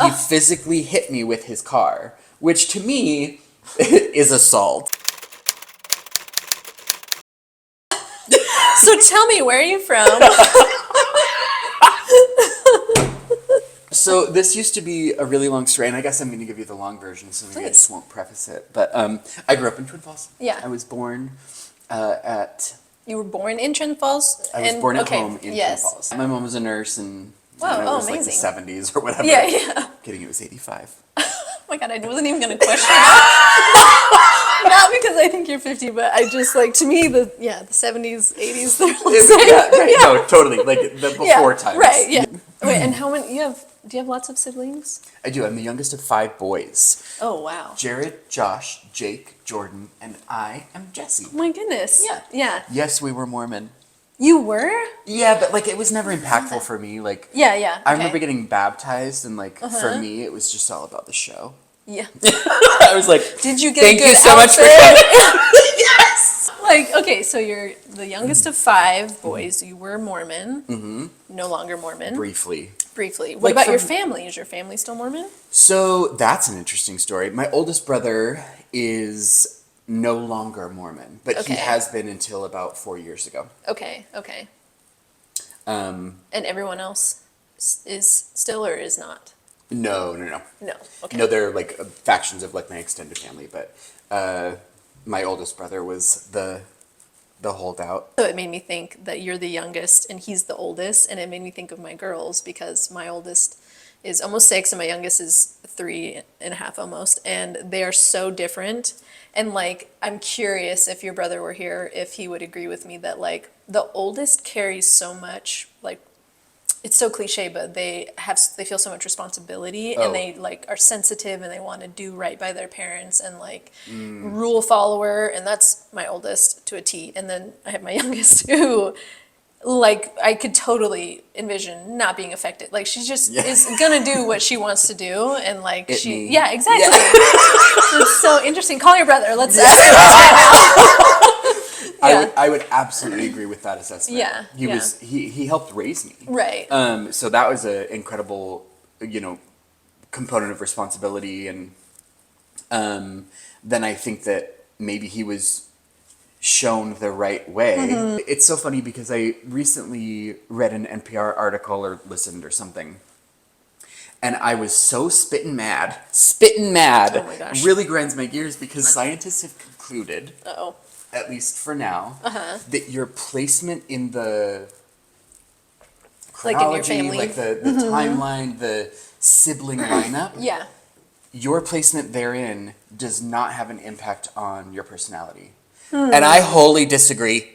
He physically hit me with his car, which to me is assault. So tell me, where are you from? So this used to be a really long story, and I guess I'm going to give you the long version, so maybe I just won't preface it. But I grew up in Twin Falls. Yeah. I was born at... You were born in Twin Falls? I was born at home in Twin Falls. My mom was a nurse, and wow, it was amazing. like the 70s or whatever. Yeah, yeah. Kidding, it was 85. Oh my god, I wasn't even going to question that. Not because I think you're 50, but I just, like, to me, the 70s, 80s, they're all the same. Yeah, right. Yeah. No, totally. Like the before times. Right, yeah. Wait, and how many, do you have lots of siblings? I do. I'm the youngest of 5 boys. Oh, wow. Jared, Josh, Jake, Jordan, and I am Jesse. Oh my goodness. Yeah. Yeah. Yes, we were Mormon. You were? Yeah, but like it was never impactful for me. Like Yeah. I remember getting baptized, and like for me, it was just all about the show. Yeah. I was like, did you get thank a good you so much for outfit? coming. Yes. Like, okay, so you're the youngest of 5 boys. You were Mormon. Mm-hmm. No longer Mormon. Briefly. What about your family? Is your family still Mormon? So that's an interesting story. My oldest brother is no longer Mormon, but he has been until about 4 years ago. Okay. And everyone else is still or is not? No. No. Okay. No, they're like factions of like my extended family, but my oldest brother was the holdout. So it made me think that you're the youngest and he's the oldest, and it made me think of my girls because my oldest is almost 6 and my youngest is 3.5 almost, and they are so different. And like, I'm curious if your brother were here, if he would agree with me that like the oldest carries so much, like, it's so cliche, but they feel so much responsibility and they like are sensitive and they want to do right by their parents and like rule follower, and that's my oldest to a T. And then I have my youngest who, like, I could totally envision not being affected. Like, she just is gonna do what she wants to do, and like yeah, exactly. So it's so interesting. Call your brother. Let's ask him this right now. I would absolutely agree with that assessment. Yeah. He helped raise me. Right. So that was an incredible, component of responsibility, and then I think that maybe he was shown the right way. Mm-hmm. It's so funny because I recently read an NPR article or listened or something, and I was so spittin' mad, oh my gosh, really grinds my gears because scientists have concluded, at least for now, that your placement in the chronology, like in your family, like the timeline, the sibling lineup, your placement therein does not have an impact on your personality. And I wholly disagree.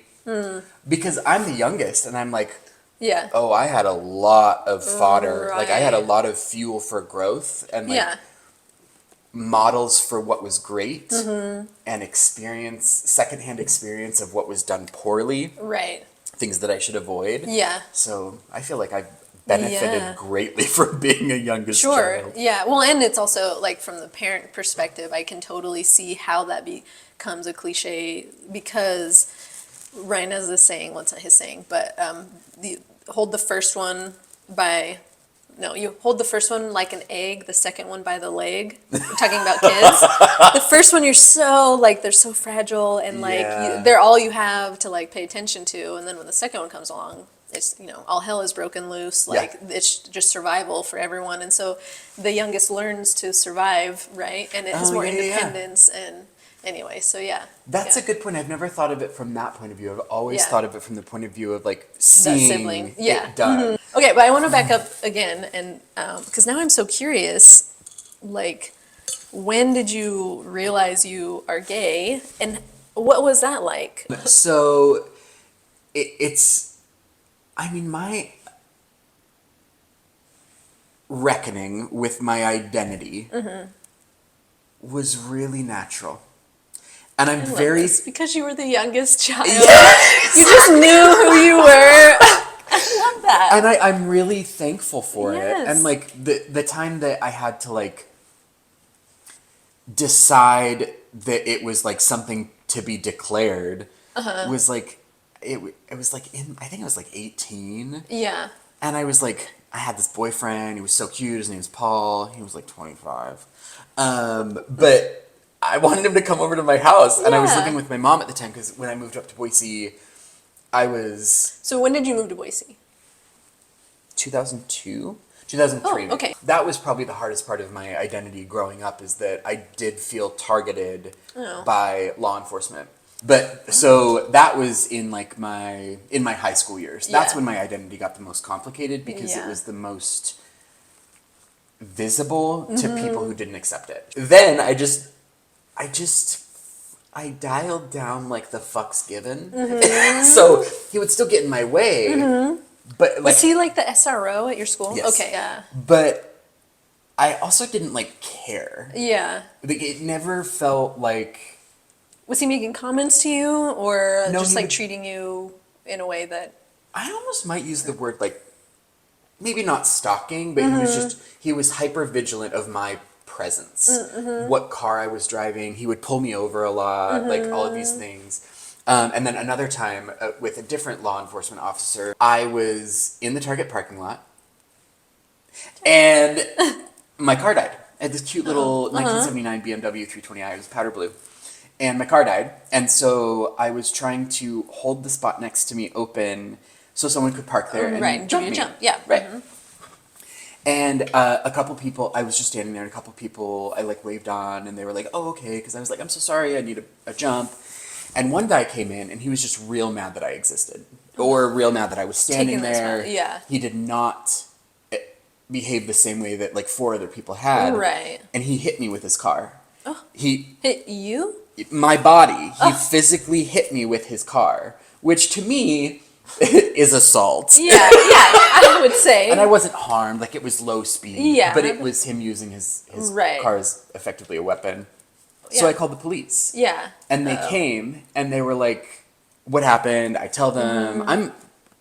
Because I'm the youngest, and I'm like, I had a lot of fodder. Right. Like, I had a lot of fuel for growth, and like models for what was great, and experience, secondhand experience of what was done poorly. Right. Things that I should avoid. Yeah. So I feel like I've benefited greatly from being a youngest child. Yeah. Well, and it's also like from the parent perspective, I can totally see how that becomes a cliche, because Ryan has this saying, well, it's not his saying, but you hold the first one like an egg, the second one by the leg. We're talking about kids. The first one, you're so like, they're so fragile, and like they're all you have to like pay attention to, and then when the second one comes along, it's, all hell is broken loose. Like, it's just survival for everyone, and so the youngest learns to survive, right? And it has more independence and. Anyway, so That's a good point. I've never thought of it from that point of view. I've always thought of it from the point of view of like seeing it done. Mm-hmm. Okay, but I want to back up again, and because now I'm so curious, like, when did you realize you are gay, and what was that like? So, my reckoning with my identity was really natural. And I'm because you were the youngest child. Yes. You just knew who you were. I love that. And I'm really thankful for it. And like the time that I had to like decide that it was like something to be declared was like it was like I think I was like 18. Yeah. And I was like, I had this boyfriend. He was so cute. His name was Paul. He was like 25. But I wanted him to come over to my house. And I was living with my mom at the time because when I moved up to Boise, I was... So when did you move to Boise? 2002? 2003. Oh, okay. That was probably the hardest part of my identity growing up, is that I did feel targeted by law enforcement. But so that was in like my high school years. That's when my identity got the most complicated, because it was the most visible to people who didn't accept it. Then I dialed down like the fucks given. So he would still get in my way. But like, was he like the SRO at your school? Yes. Okay, yeah. But I also didn't like care. Yeah. Like, it never felt like... Was he making comments to you, or No, just like treating you in a way that... I almost might use the word like, maybe not stalking, but he was hyper vigilant of my presence. What car I was driving, he would pull me over a lot, like all of these things. And then another time with a different law enforcement officer, I was in the Target parking lot and my car died. I had this cute little 1979 BMW 320i, it was powder blue. And my car died, and so I was trying to hold the spot next to me open so someone could park there and give you a jump. Yeah. Right. And a couple people, I was just standing there, and a couple people I like waved on, and they were like, "Oh, okay," because I was like, "I'm so sorry, I need a jump." And one guy came in, and he was just real mad that I existed, or real mad that I was standing there. Yeah. He did not behave the same way that like 4 other people had. Right. And he hit me with his car. Oh. He hit you? My body. He physically hit me with his car, which to me is assault. Yeah, I would say. And I wasn't harmed, like it was low speed. Yeah. But it was him using his car as effectively a weapon. So I called the police. Yeah. And they came, and they were like, "What happened?" I tell them. I'm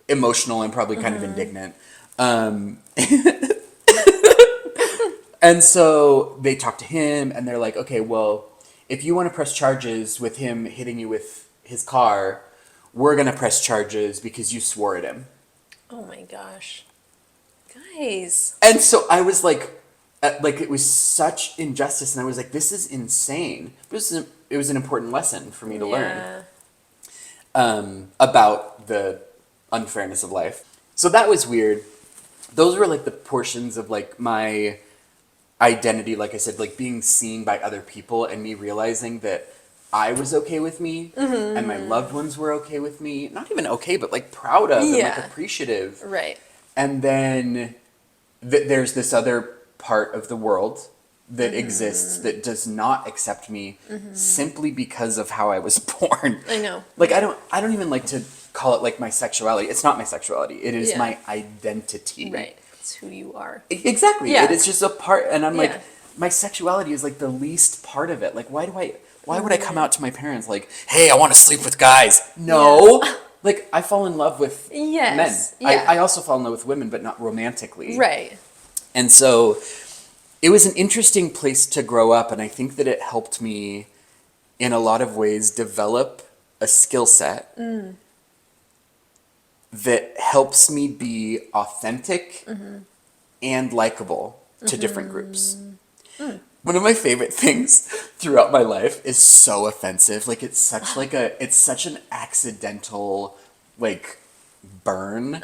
emotional and probably kind of indignant. And so they talk to him, and they're like, "Okay, well, if you want to press charges with him hitting you with his car, we're going to press charges because you swore at him." Oh my gosh. Guys. And so I was like it was such injustice, and I was like, this is insane. It was an important lesson for me to learn about the unfairness of life. So that was weird. Those were like the portions of like my identity, like I said, like being seen by other people and me realizing that I was okay with me and my loved ones were okay with me. Not even okay, but like proud of and like appreciative. Right. And then there's this other part of the world that exists that does not accept me simply because of how I was born. I know. Like I don't even like to call it like my sexuality. It's not my sexuality. It is my identity. Right. It's who you are. Exactly. Yeah. It is just a part, and I'm like, my sexuality is like the least part of it. Like, why would I come out to my parents like, "Hey, I want to sleep with guys"? No. Like, I fall in love with men. Yeah. I also fall in love with women, but not romantically. Right. And so it was an interesting place to grow up, and I think that it helped me in a lot of ways develop a skill set that helps me be authentic and likable to different groups. One of my favorite things throughout my life is so offensive. Like it's such an accidental like burn,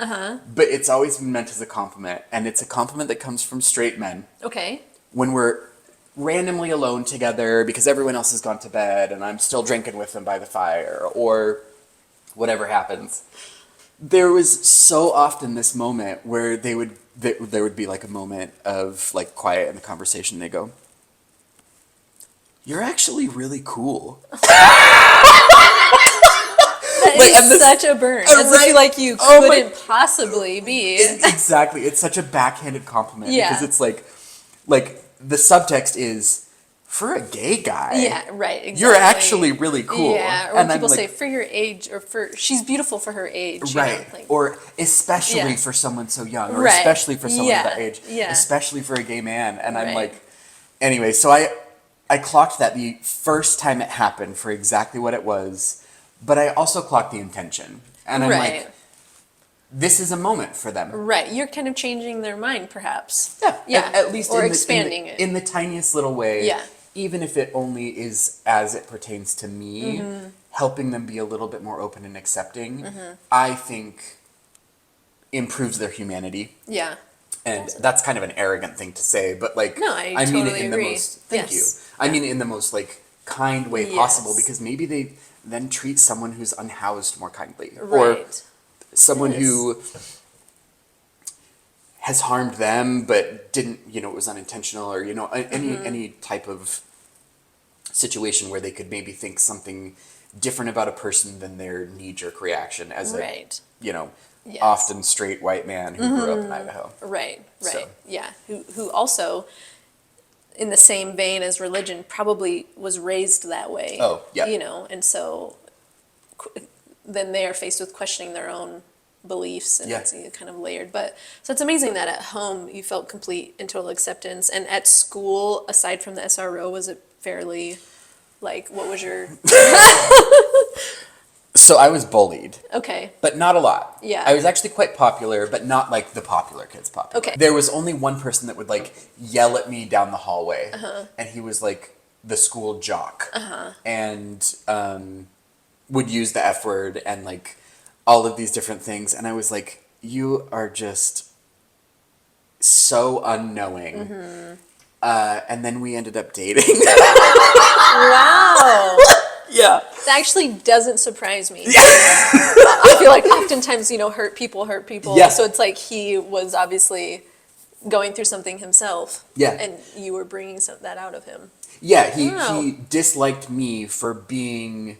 but it's always been meant as a compliment, and it's a compliment that comes from straight men. Okay. When we're randomly alone together because everyone else has gone to bed and I'm still drinking with them by the fire or whatever happens. There was so often this moment where there would be like a moment of like quiet in the conversation. They go, "You're actually really cool." That is such a burn. As if like you couldn't possibly be. Exactly. It's such a backhanded compliment because it's like the subtext is, for a gay guy. Yeah, right, exactly. You're actually really cool. Yeah, or when people say for your age, or she's beautiful for her age. Right, you know, like, or especially for someone so young, or especially for someone that age, especially for a gay man. And I'm like, anyway, so I clocked that the first time it happened for exactly what it was, but I also clocked the intention. And I'm like, this is a moment for them. Right. You're kind of changing their mind, perhaps. Yeah. Yeah. At least or in expanding the, it. in the tiniest little way. Yeah. Even if it only is as it pertains to me, helping them be a little bit more open and accepting, I think improves their humanity. Yeah. And that's kind of an arrogant thing to say, but like, No, I mean totally it in agree. the most, thank you. Yes. I mean it in the most like kind way possible, Yes. because maybe they then treat someone who's unhoused more kindly. Right. Or someone who has harmed them but didn't, it was unintentional, or, any type of situation where they could maybe think something different about a person than their knee-jerk reaction as Right. a, often straight white man who grew up in Idaho. Right. Right. So. Yeah. Who also, in the same vein as religion, probably was raised that way. Oh, yeah. And so then they are faced with questioning their own beliefs, and it's kind of layered. But so it's amazing that at home you felt complete and total acceptance, and at school, aside from the SRO, was it fairly, like, what was your? So I was bullied. Okay. But not a lot. Yeah. I was actually quite popular, but not like the popular kids popular. Okay. There was only one person that would like yell at me down the hallway, and he was like the school jock, and would use the F word and like all of these different things, and I was like, you are just so unknowing. And then we ended up dating. Wow. Yeah. That actually doesn't surprise me. I feel like oftentimes, hurt people. Yeah. So it's like he was obviously going through something himself. Yeah. And you were bringing that out of him. Yeah, Wow. he disliked me for being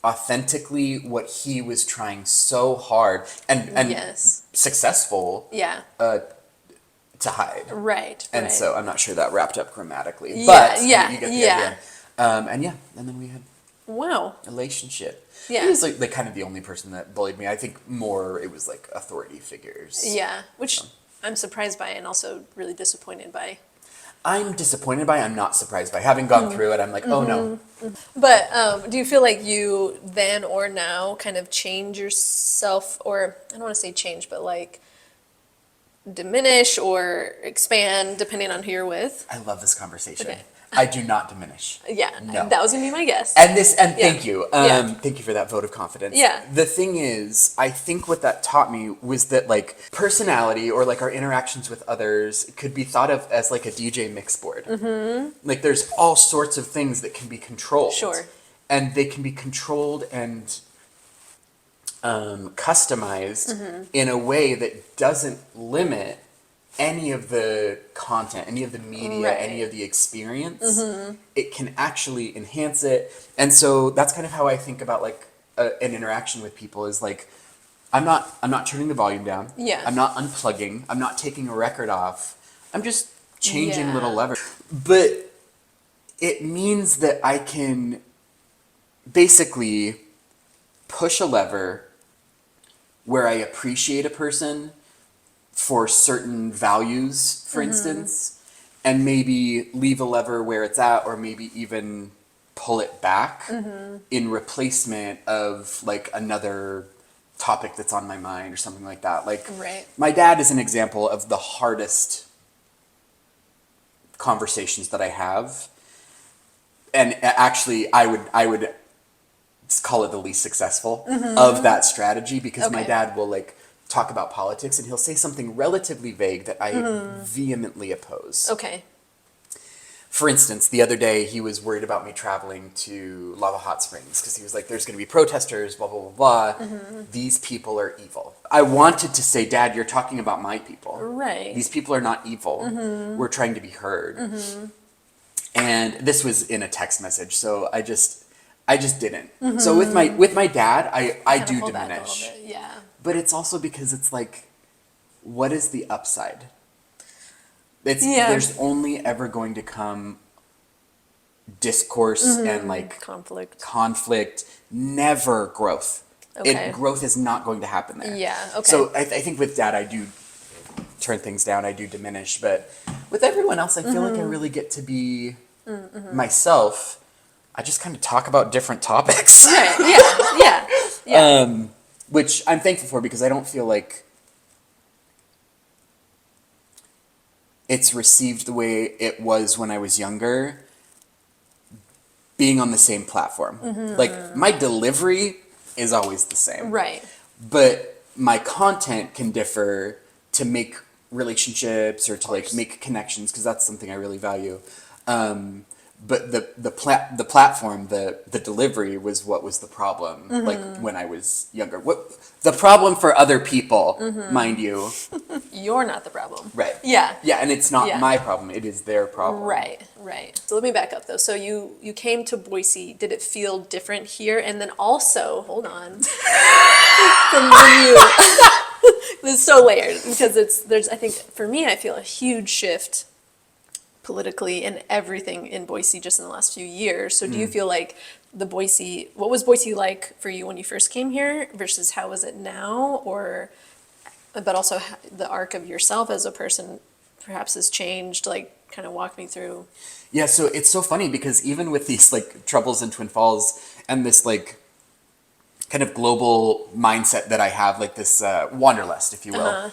authentically what he was trying so hard and Yes. successful Yeah. to hide. Right. And right. so I'm not sure that wrapped up grammatically, Yeah, but yeah, you get the yeah. idea. And then we had Wow. a relationship. Yeah. He was like kind of the only person that bullied me. I think more it was like authority figures. Yeah. Which I'm surprised by and also really disappointed by. I'm disappointed by, I'm not surprised by. Having gone through it, I'm like, oh no. But do you feel like you then or now kind of change yourself, or I don't want to say change, but like diminish or expand depending on who you're with? I love this conversation. Okay. I do not diminish. Yeah, No. that was gonna be my guess. And Yeah. thank you. Yeah. Thank you for that vote of confidence. Yeah. The thing is, I think what that taught me was that like personality or like our interactions with others could be thought of as like a DJ mix board. Mm-hmm. Like there's all sorts of things that can be controlled. Sure. And they can be controlled and customized in a way that doesn't limit any of the content, any of the media, Right. any of the experience. It can actually enhance it. And so that's kind of how I think about like an interaction with people is like, I'm not turning the volume down. Yeah. I'm not unplugging. I'm not taking a record off. I'm just changing Yeah. little levers. But it means that I can basically push a lever where I appreciate a person for certain values, for instance, and maybe leave a lever where it's at, or maybe even pull it back in replacement of like another topic that's on my mind or something like that. Like Right. my dad is an example of the hardest conversations that I have. And actually I would call it the least successful of that strategy, because my Okay. dad will like talk about politics and he'll say something relatively vague that I vehemently oppose. Okay. For instance, the other day he was worried about me traveling to Lava Hot Springs because he was like, there's going to be protesters, blah, blah, blah, blah. These people are evil. I wanted to say, Dad, you're talking about my people. Right. These people are not evil. We're trying to be heard. And this was in a text message, so I just didn't. So with my dad, I Kinda do pull back a diminish. little bit. Yeah. But it's also because it's like, what is the upside? Yeah. There's only ever going to come discourse and like conflict, never growth. Okay. Growth is not going to happen there. Yeah. Okay. So I think with Dad, I do turn things down, I do diminish, but with everyone else, I feel like I really get to be myself. I just kind of talk about different topics. Right. Yeah. Yeah. Yeah. Which I'm thankful for, because I don't feel like it's received the way it was when I was younger, being on the same platform. Like, my delivery is always the same. Right. But my content can differ to make relationships or to like make connections, because that's something I really value. But the platform, the delivery was what was the problem. Like when I was younger, what the problem for other people, mind you. You're not the problem. Right. Yeah. Yeah, and it's not Yeah. my problem; it is their problem. Right, right. So let me back up though. So you came to Boise. Did it feel different here? And then also, hold on, from when you, this is so layered because there's I think for me I feel a huge shift politically and everything in Boise just in the last few years. So do you feel like what was Boise like for you when you first came here versus how is it now, or but also the arc of yourself as a person perhaps has changed, like kind of walk me through. Yeah, so it's so funny because even with these like troubles in Twin Falls and this like kind of global mindset that I have, like this wanderlust, if you will,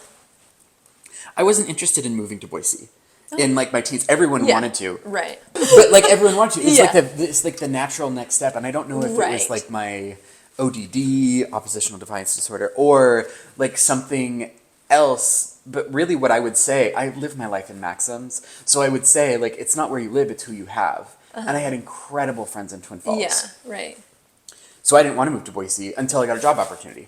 I wasn't interested in moving to Boise. In like my teens, everyone wanted to, Right. but like everyone wanted to. It's Yeah. it's like the natural next step, and I don't know if it was Right. like my ODD, oppositional defiance disorder, or like something else. But really, what I would say, I live my life in maxims, so I would say like it's not where you live, it's who you have. And I had incredible friends in Twin Falls. Yeah, right. So I didn't want to move to Boise until I got a job opportunity.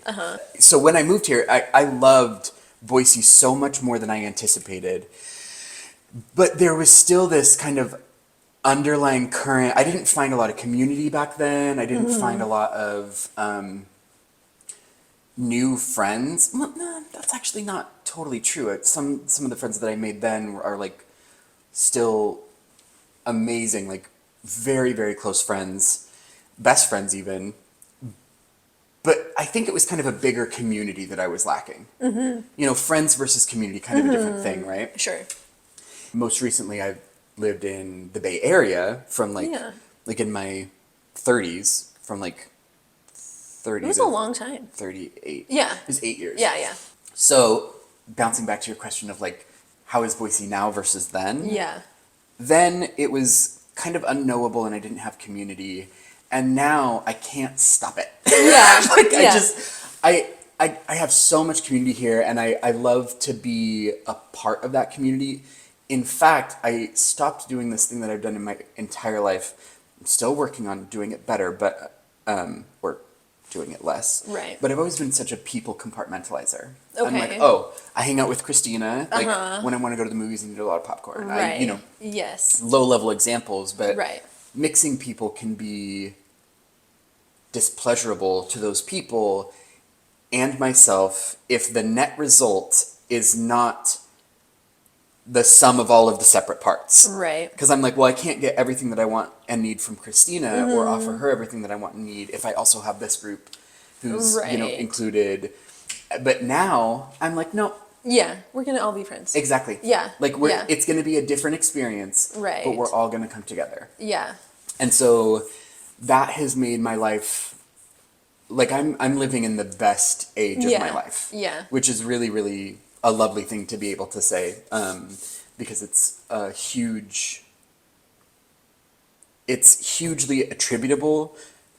So when I moved here, I loved Boise so much more than I anticipated. But there was still this kind of underlying current. I didn't find a lot of community back then. I didn't find a lot of new friends. Well, no, that's actually not totally true. Some of the friends that I made then are like still amazing, like very, very close friends, best friends even. But I think it was kind of a bigger community that I was lacking. You know, friends versus community, kind of a different thing, right? Sure. Most recently, I've lived in the Bay Area from like in my 30s, from like 30 It was to a long time. 38. Yeah. It was 8 years. Yeah, yeah. So bouncing back to your question of like, how is Boise now versus then? Yeah. Then it was kind of unknowable and I didn't have community. And now I can't stop it. Yeah. Like yeah. I have so much community here and I love to be a part of that community. In fact, I stopped doing this thing that I've done in my entire life. I'm still working on doing it better, but or doing it less. Right. But I've always been such a people compartmentalizer. I'm Okay. like, oh, I hang out with Christina. Like when I want to go to the movies and eat a lot of popcorn. Right. Yes. Low level examples, but Right. mixing people can be displeasurable to those people and myself if the net result is not the sum of all of the separate parts. Right. Because I'm like, well, I can't get everything that I want and need from Christina or offer her everything that I want and need if I also have this group who's, Right. included. But now I'm like, no. Yeah, we're gonna all be friends. Exactly. Yeah. Like it's gonna be a different experience. Right. But we're all gonna come together. Yeah. And so that has made my life, like I'm living in the best age of my life. Yeah. Which is really, really a lovely thing to be able to say, because it's hugely attributable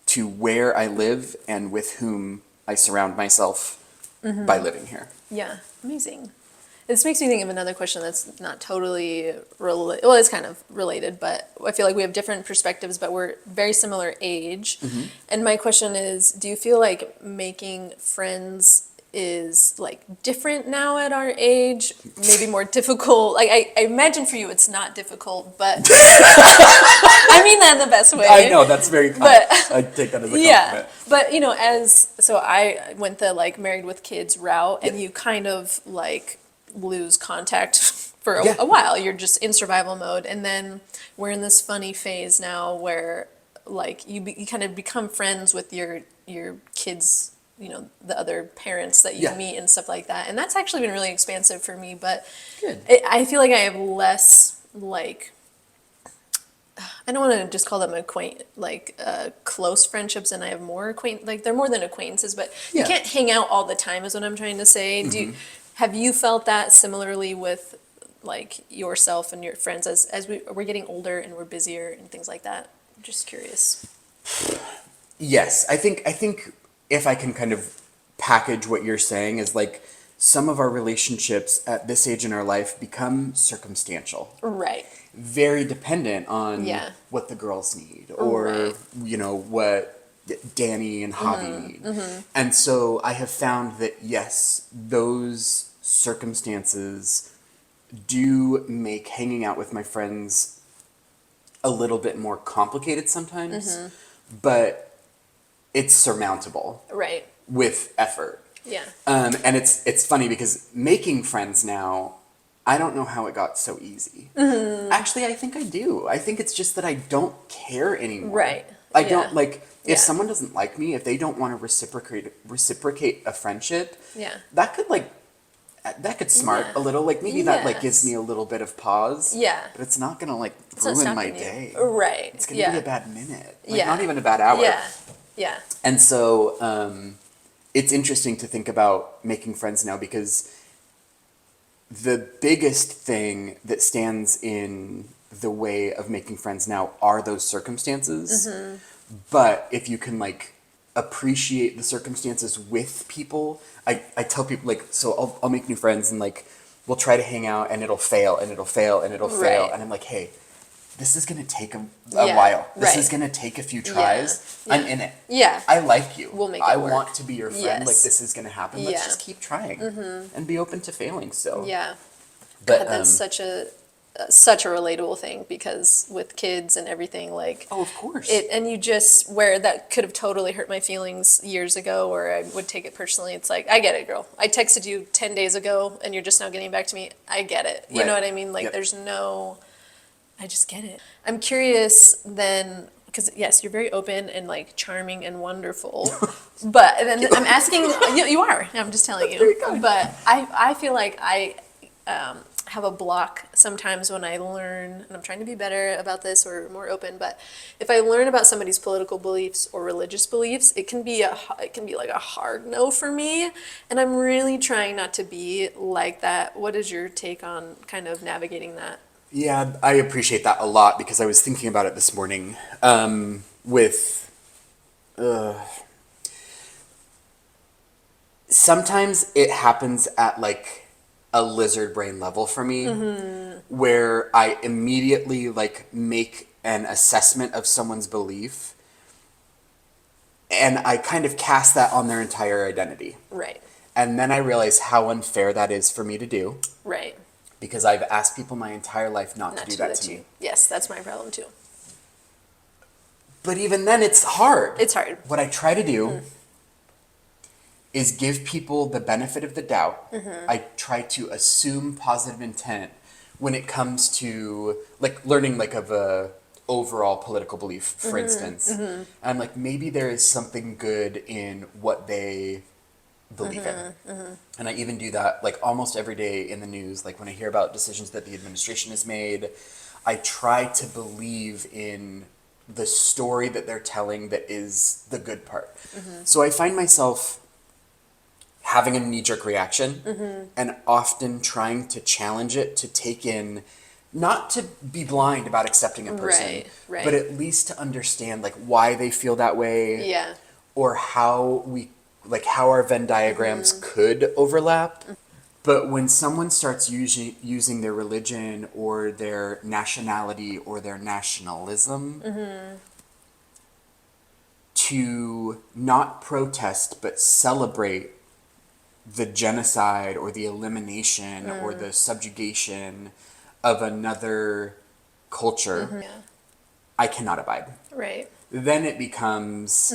to where I live and with whom I surround myself by living here. Yeah. Amazing. This makes me think of another question that's not totally related. Well, it's kind of related, but I feel like we have different perspectives, but we're very similar age. And my question is, do you feel like making friends is like different now at our age, maybe more difficult? Like I imagine for you it's not difficult, but I mean that in the best way. I know, that's very kind. But I take that as a compliment. yeah, but so I went the like married with kids route, and you kind of like lose contact for a while. You're just in survival mode, and then we're in this funny phase now where like you kind of become friends with your kids, the other parents that you meet and stuff like that, and that's actually been really expansive for me. But Good. I feel like I have less like, I don't want to just call them close friendships, and I have more like they're more than acquaintances, but you Yeah. can't hang out all the time is what I'm trying to say. Have you felt that similarly with like yourself and your friends as we're getting older and we're busier and things like that? I'm just curious. Yes, I think if I can kind of package what you're saying is like some of our relationships at this age in our life become circumstantial. Right. Very dependent on Yeah. what the girls need or Right. what Danny and Javi need. And so I have found that yes, those circumstances do make hanging out with my friends a little bit more complicated sometimes, but it's surmountable Right. with effort. Yeah. And it's funny because making friends now, I don't know how it got so easy. Actually, I think I do. I think it's just that I don't care anymore. Right. I Yeah. don't like if Yeah. someone doesn't like me, if they don't want to reciprocate a friendship, Yeah. that could smart Yeah. a little. Like maybe that like gives Yes. me a little bit of pause. Yeah. But it's not gonna like It's not ruin my stopping you. day. Right. It's gonna Yeah. be a bad minute. Like Yeah. not even a bad hour. Yeah. Yeah. And so it's interesting to think about making friends now because the biggest thing that stands in the way of making friends now are those circumstances. But if you can like appreciate the circumstances with people, I tell people like, so I'll make new friends and like we'll try to hang out and it'll fail and it'll fail and it'll fail. Right. And I'm like, hey, this is going to take a Yeah, while. This right. is going to take a few tries. Yeah. I'm in it. Yeah. I like you. We'll make it I work. want to be your friend. Like Yes. this is going to happen. Let's Yeah. just keep trying and be open to failing. So Yeah. But God, that's such a relatable thing because with kids and everything, like oh, of course. and you just where that could have totally hurt my feelings years ago, or I would take it personally. It's like I get it, girl. I texted you 10 days ago, and you're just now getting back to me. I get it. You know Right. what I mean? Like Yep. there's no. I just get it. I'm curious then. Because yes, you're very open and like charming and wonderful, but then I'm asking you are. I'm just telling you. very kind. But I feel like I have a block sometimes when I learn, and I'm trying to be better about this or more open. But if I learn about somebody's political beliefs or religious beliefs, it can be like a hard no for me, and I'm really trying not to be like that. What is your take on kind of navigating that? Yeah, I appreciate that a lot because I was thinking about it this morning with sometimes it happens at like a lizard brain level for me where I immediately like make an assessment of someone's belief and I kind of cast that on their entire identity. Right. And then I realize how unfair that is for me to do. Right. Because I've asked people my entire life not to do that to me. Yes, that's my problem too. But even then, it's hard. It's hard. What I try to do is give people the benefit of the doubt. I try to assume positive intent when it comes to like learning like of a overall political belief, for instance. And I'm like, maybe there is something good in what they believe in. And I even do that like almost every day in the news. Like when I hear about decisions that the administration has made, I try to believe in the story that they're telling that is the good part. So I find myself having a knee-jerk reaction and often trying to challenge it to take in, not to be blind about accepting a person, Right. but at least to understand like why they feel that way Yeah. or how our Venn diagrams could overlap. But when someone starts using their religion or their nationality or their nationalism to not protest but celebrate the genocide or the elimination or the subjugation of another culture, Yeah. I cannot abide. Right. Then it becomes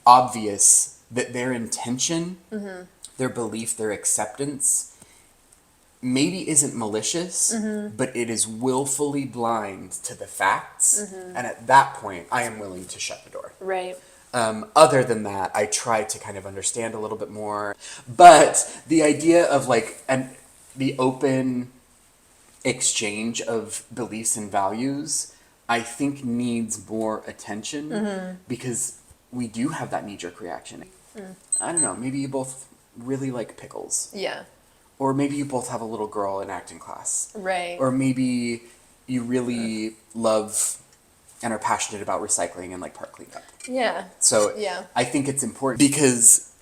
obvious that their intention, their belief, their acceptance maybe isn't malicious, but it is willfully blind to the facts. And at that point, I am willing to shut the door. Right. Other than that, I try to kind of understand a little bit more. But the idea of like the open exchange of beliefs and values, I think needs more attention because we do have that knee-jerk reaction. I don't know, maybe you both really like pickles. Yeah. or maybe you both have a little girl in acting class. Right. Or maybe you really love and are passionate about recycling and like park cleanup. Yeah. So yeah. I think it's important because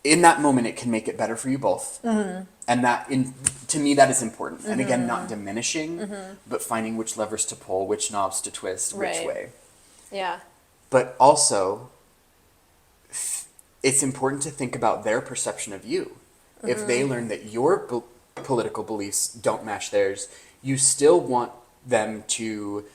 in that moment it can make it better for you both. Mm-hmm. And to me that is important. Mm-hmm. And again, not diminishing, but finding which levers to pull, which knobs to twist, which way. Yeah. But also, it's important to think about their perception of you. Mm-hmm. If they learn that your political beliefs don't match theirs, you still want them to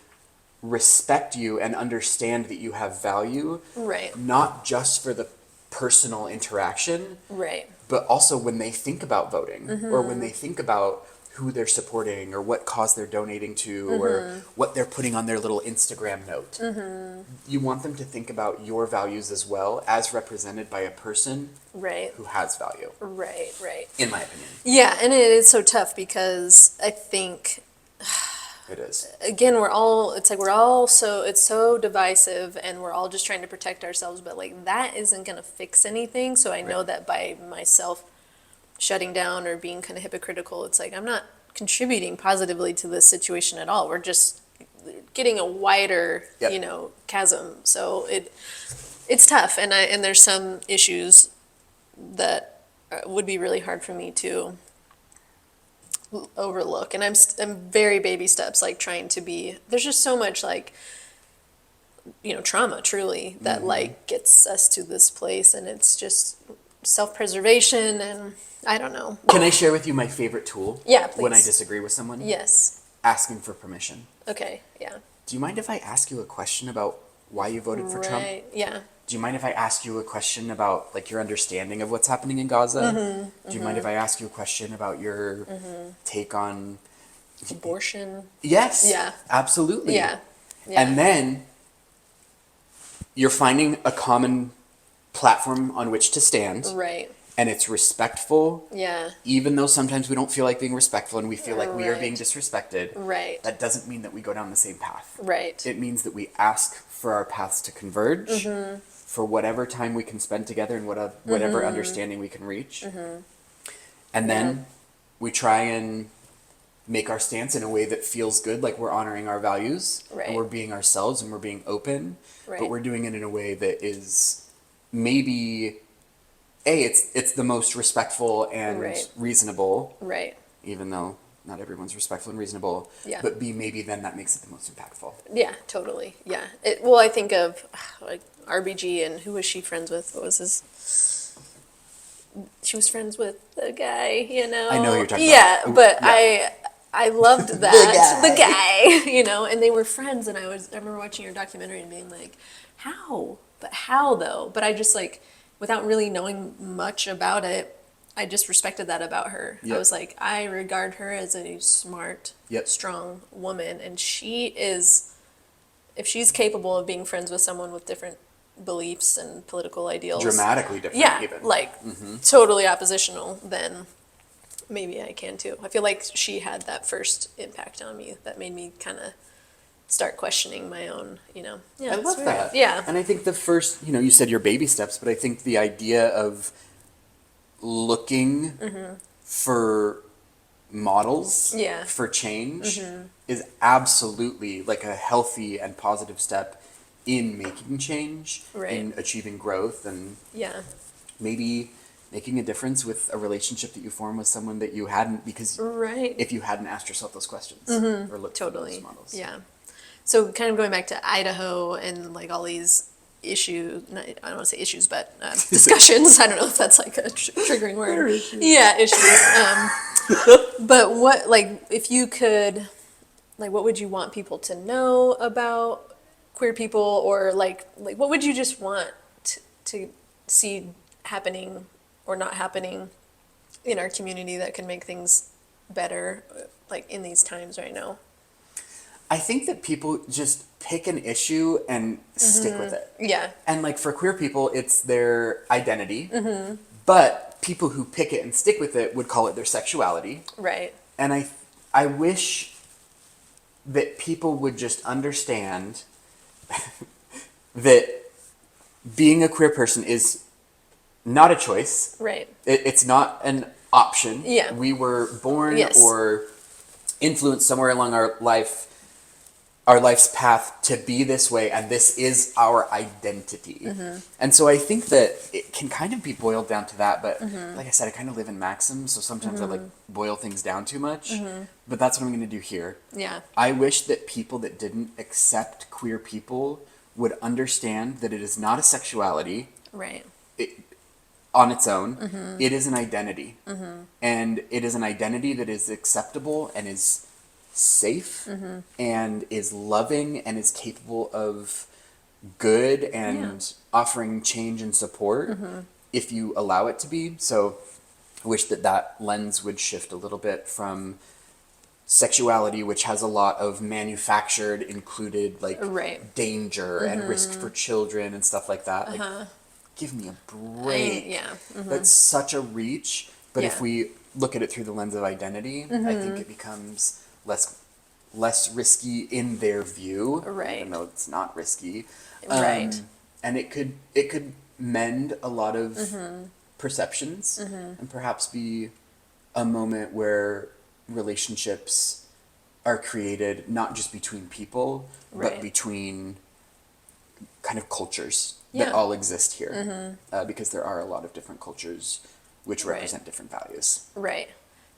respect you and understand that you have value. Right. Not just for the personal interaction. Right. But also when they think about voting, or when they think about who they're supporting, or what cause they're donating to, or what they're putting on their little Instagram note. You want them to think about your values as well, as represented by a person who has value. Right. In my opinion. Yeah, and it is so tough because I think it is. Again, it's so divisive, and we're all just trying to protect ourselves, but like that isn't going to fix anything. So I know that by myself shutting down or being kind of hypocritical, it's like I'm not contributing positively to this situation at all. We're just getting a wider, chasm. So it's tough, and there's some issues that would be really hard for me to overlook, and I'm very baby steps, like trying to be. There's just so much like trauma, truly, that like gets us to this place, and it's just self-preservation, and I don't know. Can I share with you my favorite tool? Yeah, please. When I disagree with someone? Yes. Asking for permission. Okay. Yeah. Do you mind if I ask you a question about why you voted for Trump? Yeah. Do you mind if I ask you a question about like your understanding of what's happening in Gaza? Do you mind if I ask you a question about your take on abortion? Yes. Yeah. Absolutely. Yeah. And then you're finding a common platform on which to stand. Right. And it's respectful. Yeah. Even though sometimes we don't feel like being respectful and we feel like we are being disrespected. Right. That doesn't mean that we go down the same path. Right. It means that we ask for our paths to converge. For whatever time we can spend together and whatever understanding we can reach. And then we try and make our stance in a way that feels good, like we're honoring our values. Right. And we're being ourselves and we're being open. Right. But we're doing it in a way that is maybe, it's the most respectful and reasonable. Right. Even though not everyone's respectful and reasonable. Yeah. But B, maybe then that makes it the most impactful. Yeah, totally. Yeah. Well, I think of like RBG, and who was she friends with? What was his? She was friends with the guy, I know who you're talking about. Yeah, but I loved that. the guy, and they were friends, and I remember watching your documentary and being like, how? But how though? But I just like, without really knowing much about it, I just respected that about her. Yep. I was like, I regard her as a smart, strong woman, and she is, if she's capable of being friends with someone with different beliefs and political ideals, dramatically different, even like totally oppositional, then maybe I can too. I feel like she had that first impact on me that made me kind of start questioning my own, Yeah, I love that. Yeah. And I think the first, you said your baby steps, but I think the idea of looking for models for change is absolutely like a healthy and positive step in making change, in achieving growth, and maybe making a difference with a relationship that you form with someone that you hadn't, because if you hadn't asked yourself those questions or looked for those models. Yeah. So kind of going back to Idaho and like all these issues, I don't want to say issues, but discussions. I don't know if that's like a triggering word. Issues. Yeah, issues. But what, like, if you could, like, what would you want people to know about queer people, or like what would you just want to see happening or not happening in our community that can make things better, like in these times right now? I think that people just pick an issue and stick with it. Yeah. And like for queer people, it's their identity. But people who pick it and stick with it would call it their sexuality. Right. And I wish that people would just understand that being a queer person is not a choice. Right. It's not an option. Yeah. We were born Yes. or influenced somewhere along our life's path to be this way, and this is our identity. And so I think that it can kind of be boiled down to that, but like I said, I kind of live in maxims, so sometimes I like boil things down too much, but that's what I'm going to do here. Yeah. I wish that people that didn't accept queer people would understand that it is not a sexuality Right. on its own. It is an identity. And it is an identity that is acceptable and is safe and is loving and is capable of good and offering change and support if you allow it to be. So I wish that lens would shift a little bit from sexuality, which has a lot of manufactured included like danger and risk for children and stuff like that. Like, give me a break. That's such a reach. But if we look at it through the lens of identity, I think it becomes less risky in their view, even though it's not risky. And it could mend a lot of perceptions and perhaps be a moment where relationships are created not just between people, but between kind of cultures that all exist here, because there are a lot of different cultures which represent different values. Right.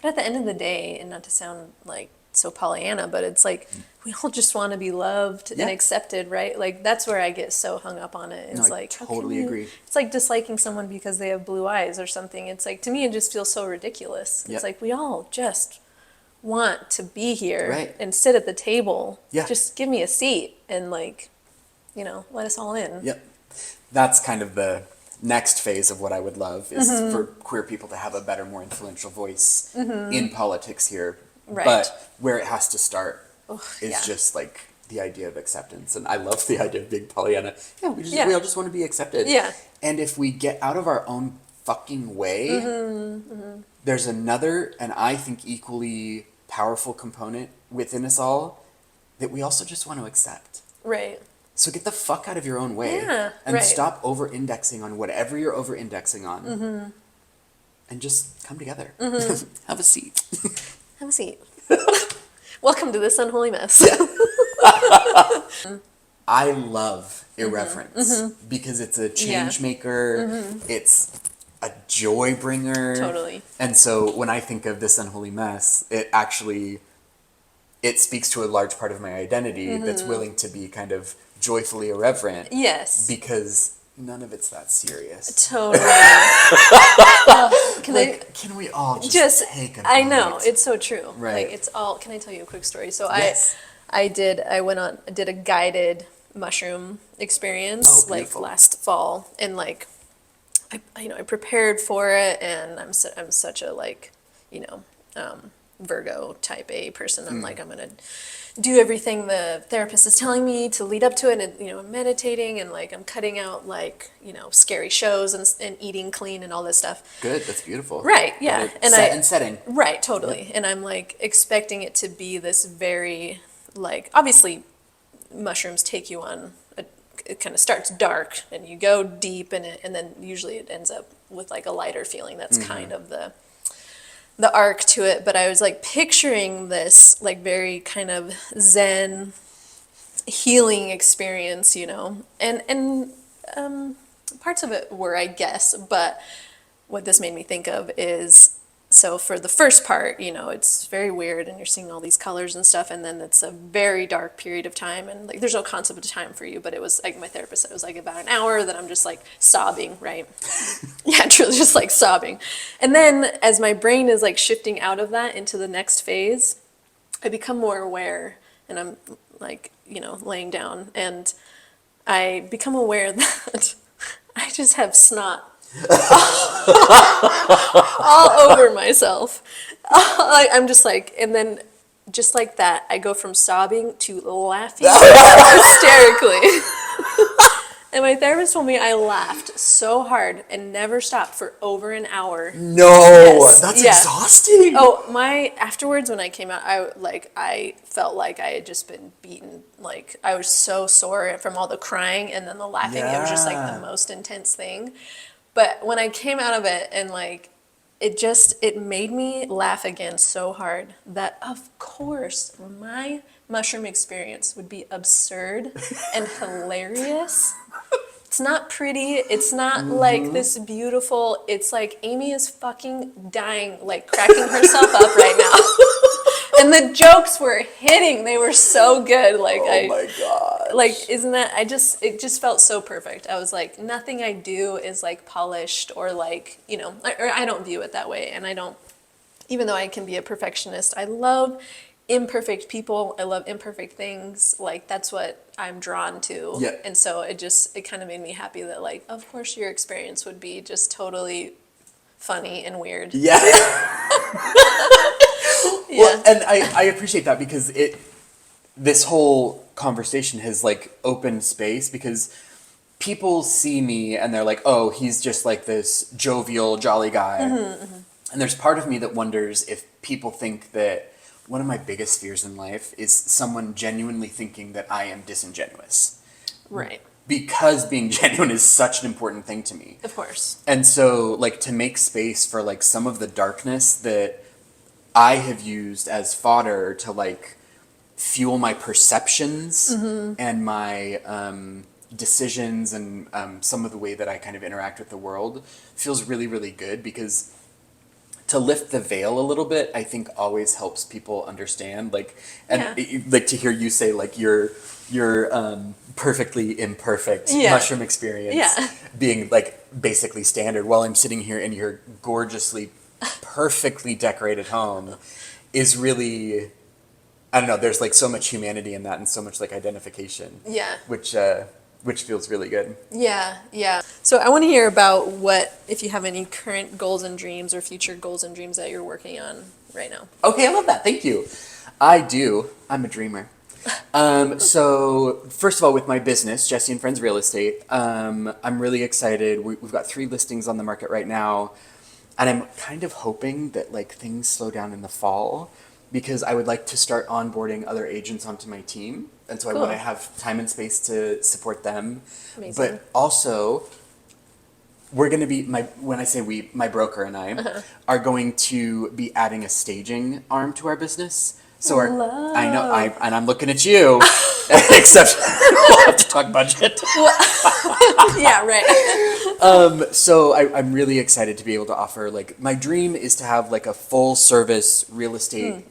But at the end of the day, and not to sound like so Pollyanna, but it's like we all just want to be loved and accepted, right? Like that's where I get so hung up on it. It's like totally agree. It's like disliking someone because they have blue eyes or something. It's like, to me, it just feels so ridiculous. It's like we all just want to be here and sit at the table. Just give me a seat and like, let us all in. That's kind of the next phase of what I would love is for queer people to have a better, more influential voice in politics here. But where it has to start is just like the idea of acceptance. And I love the idea of big Pollyanna. We all just want to be accepted. And if we get out of our own fucking way, there's another, and I think equally powerful component within us all that we also just want to accept. So get the fuck out of your own way and stop over-indexing on whatever you're over-indexing on and just come together. Have a seat. Have a seat. Welcome to this unholy mess. I love irreverence because it's a change maker. It's a joy bringer. Totally. And so when I think of this unholy mess, it speaks to a large part of my identity that's willing to be kind of joyfully irreverent. Yes. Because none of it's that serious. Totally. Can we all just take a I know, minute? it's so true. Right. Like it's all, can I tell you a quick story? So Yes. I did a guided mushroom experience like last fall, and like I prepared for it, and I'm such a like, Virgo type A person. I'm like, I'm gonna do everything the therapist is telling me to lead up to it, and I'm meditating, and like I'm cutting out like scary shows and eating clean and all this stuff. Good, that's beautiful. Right, yeah. And setting. Right, totally. And I'm like expecting it to be this very like, obviously mushrooms take you on it kind of starts dark and you go deep in it, and then usually it ends up with like a lighter feeling. That's kind of the arc to it. But I was like picturing this like very kind of Zen healing experience, and parts of it were, I guess, but what this made me think of is, so for the first part, it's very weird and you're seeing all these colors and stuff, and then it's a very dark period of time, and like there's no concept of time for you, but it was like my therapist said it was like about an hour that I'm just like sobbing, right? Yeah, truly just like sobbing. And then as my brain is like shifting out of that into the next phase, I become more aware, and I'm like, laying down, and I become aware that I just have snot all over myself. I'm just like, and then just like that, I go from sobbing to laughing hysterically. And my therapist told me I laughed so hard and never stopped for over an hour. No, that's exhausting. Oh, afterwards when I came out, I felt like I had just been beaten. Like I was so sore from all the crying and then the laughing. It was just like the most intense thing. But when I came out of it, and like it made me laugh again so hard that of course my mushroom experience would be absurd and hilarious. It's not pretty. It's not like this beautiful. It's like Amy is fucking dying, like cracking herself up right now. And the jokes were hitting. They were so good. Like oh my god. like isn't that it just felt so perfect. I was like, nothing I do is like polished or like, or I don't view it that way. And I don't, even though I can be a perfectionist, I love imperfect people. I love imperfect things. Like that's what I'm drawn to. Yeah. And so it kind of made me happy that like, of course your experience would be just totally funny and weird. Yeah. Yeah. Well, and I appreciate that because this whole conversation has like opened space because people see me and they're like, oh, he's just like this jovial, jolly guy. And there's part of me that wonders if people think that one of my biggest fears in life is someone genuinely thinking that I am disingenuous. Right. Because being genuine is such an important thing to me. Of course. And so, like, to make space for, like, some of the darkness that I have used as fodder to, like, fuel my perceptions and my decisions and some of the way that I kind of interact with the world feels really, really good because to lift the veil a little bit, I think always helps people understand. Like, and like to hear you say like your perfectly imperfect mushroom experience being like basically standard while I'm sitting here in your gorgeously, perfectly decorated home is really, I don't know. There's like so much humanity in that and so much like identification. Yeah. Which feels really good. Yeah, yeah. So I want to hear about if you have any current goals and dreams or future goals and dreams that you're working on right now. Okay, I love that. Thank you. I do. I'm a dreamer. So first of all, with my business, Jesse and Friends Real Estate, I'm really excited. We've got 3 listings on the market right now, and I'm kind of hoping that like things slow down in the fall because I would like to start onboarding other agents onto my team. And so I want to have time and space to support them. Amazing. But also, we're going to be, when I say we, my broker and I are going to be adding a staging arm to our business. So I know, and I'm looking at you, except we'll have to talk budget. Yeah, right. So I'm really excited to be able to offer, like, my dream is to have like a full service real estate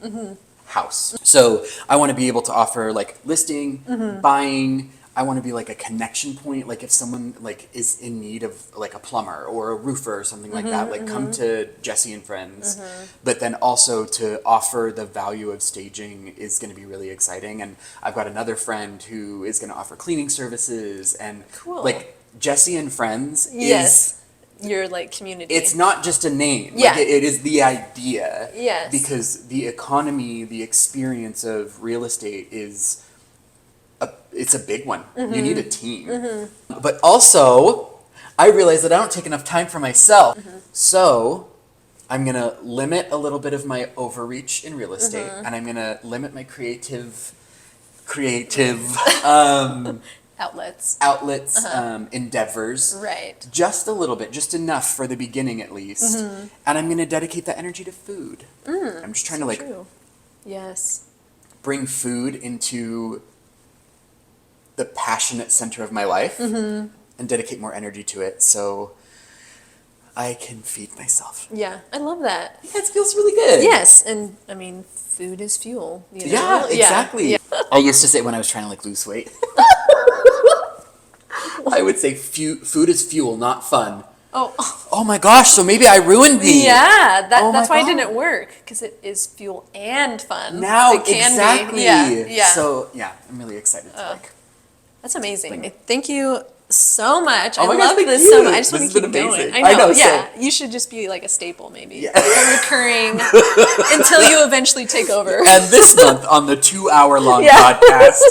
house. So I want to be able to offer like listing, buying. I want to be like a connection point. Like if someone like is in need of like a plumber or a roofer or something like that, like come to Jesse and Friends. But then also to offer the value of staging is going to be really exciting. And I've got another friend who is going to offer cleaning services and like Jesse and Friends is your like community. It's not just a name. Yeah. Like it is the idea. Yes. Because the economy, the experience of real estate is it's a big one. You need a team. But also, I realize that I don't take enough time for myself. So I'm going to limit a little bit of my overreach in real estate and I'm going to limit my creative outlets, endeavors. Right. Just a little bit, just enough for the beginning at least. And I'm going to dedicate that energy to food. I'm just trying to like bring food into the passionate center of my life and dedicate more energy to it so I can feed myself. Yeah, I love that. Yeah, it feels really good. Yes, and I mean, food is fuel. You know? Yeah, exactly. Yeah. I used to say when I was trying to like lose weight, I would say food is fuel, not fun. Oh my gosh, so maybe I ruined me. Yeah, that's why it didn't work, because it is fuel and fun. Now, it can exactly. be. Yeah. So, yeah, I'm really excited to That's amazing. Thank you so much. Oh my I gosh, love thank this you. so much. I just want This to has keep been going. amazing. I know. So- You should just be like a staple, maybe. Yeah. A recurring until you eventually take over. And this month on the 2-hour-long podcast,